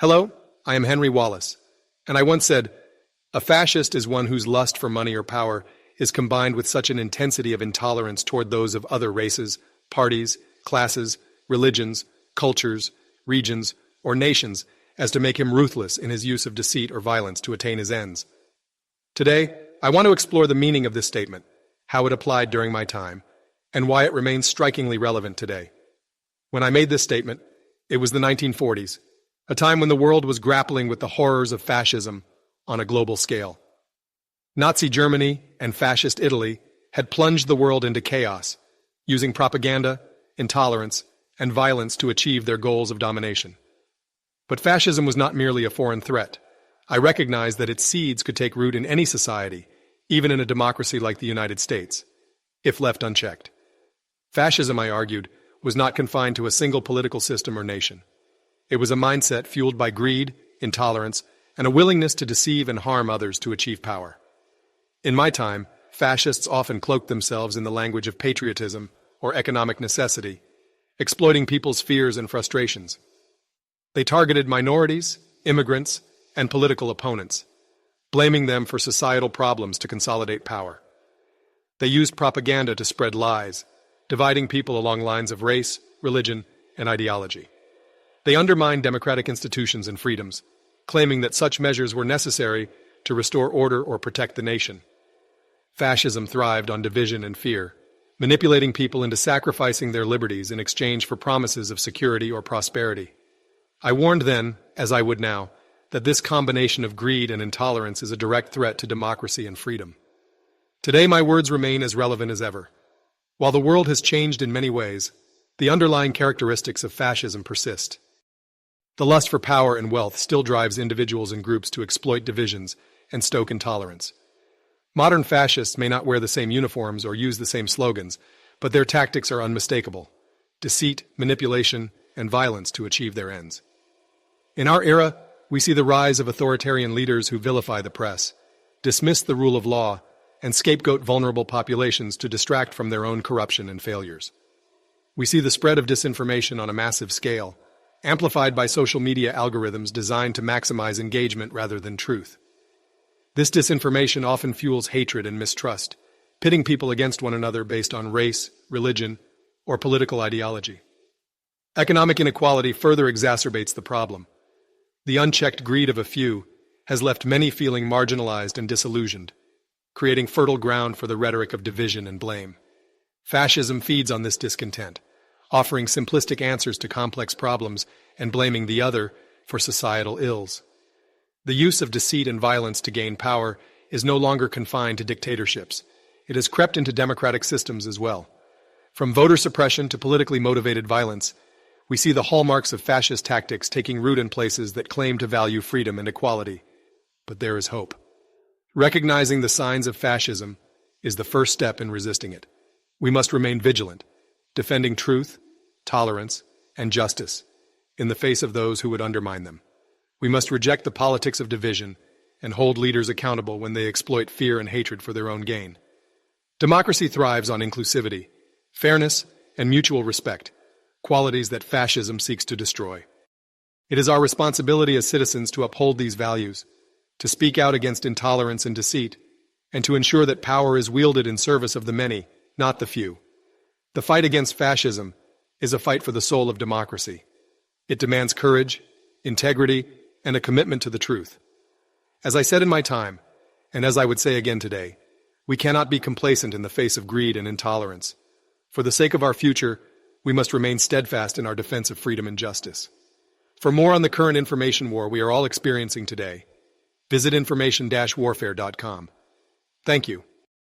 Hello, I am Henry Wallace, and I once said, "A fascist is one whose lust for money or power is combined with such an intensity of intolerance toward those of other races, parties, classes, religions, cultures, regions, or nations as to make him ruthless in his use of deceit or violence to attain his ends." Today, I want to explore the meaning of this statement, how it applied during my time, and why it remains strikingly relevant today. When I made this statement, it was the 1940s, a time when the world was grappling with the horrors of fascism on a global scale. Nazi Germany and Fascist Italy had plunged the world into chaos, using propaganda, intolerance, and violence to achieve their goals of domination. But fascism was not merely a foreign threat. I recognized that its seeds could take root in any society, even in a democracy like the United States, if left unchecked. Fascism, I argued, was not confined to a single political system or nation. It was a mindset fueled by greed, intolerance, and a willingness to deceive and harm others to achieve power. In my time, fascists often cloaked themselves in the language of patriotism or economic necessity, exploiting people's fears and frustrations. They targeted minorities, immigrants, and political opponents, blaming them for societal problems to consolidate power. They used propaganda to spread lies, dividing people along lines of race, religion, and ideology. They undermined democratic institutions and freedoms, claiming that such measures were necessary to restore order or protect the nation. Fascism thrived on division and fear, manipulating people into sacrificing their liberties in exchange for promises of security or prosperity. I warned then, as I would now, that this combination of greed and intolerance is a direct threat to democracy and freedom. Today, my words remain as relevant as ever. While the world has changed in many ways, the underlying characteristics of fascism persist. The lust for power and wealth still drives individuals and groups to exploit divisions and stoke intolerance. Modern fascists may not wear the same uniforms or use the same slogans, but their tactics are unmistakable: deceit, manipulation, and violence to achieve their ends. In our era, we see the rise of authoritarian leaders who vilify the press, dismiss the rule of law, and scapegoat vulnerable populations to distract from their own corruption and failures. We see the spread of disinformation on a massive scale, amplified by social media algorithms designed to maximize engagement rather than truth. This disinformation often fuels hatred and mistrust, pitting people against one another based on race, religion, or political ideology. Economic inequality further exacerbates the problem. The unchecked greed of a few has left many feeling marginalized and disillusioned, creating fertile ground for the rhetoric of division and blame. Fascism feeds on this discontent, offering simplistic answers to complex problems and blaming the other for societal ills. The use of deceit and violence to gain power is no longer confined to dictatorships. It has crept into democratic systems as well. From voter suppression to politically motivated violence, we see the hallmarks of fascist tactics taking root in places that claim to value freedom and equality. But there is hope. Recognizing the signs of fascism is the first step in resisting it. We must remain vigilant, defending truth, tolerance, and justice in the face of those who would undermine them. We must reject the politics of division and hold leaders accountable when they exploit fear and hatred for their own gain. Democracy thrives on inclusivity, fairness, and mutual respect, qualities that fascism seeks to destroy. It is our responsibility as citizens to uphold these values, to speak out against intolerance and deceit, and to ensure that power is wielded in service of the many, not the few. The fight against fascism is a fight for the soul of democracy. It demands courage, integrity, and a commitment to the truth. As I said in my time, and as I would say again today, we cannot be complacent in the face of greed and intolerance. For the sake of our future, we must remain steadfast in our defense of freedom and justice. For more on the current information war we are all experiencing today, visit information-warfare.com. Thank you.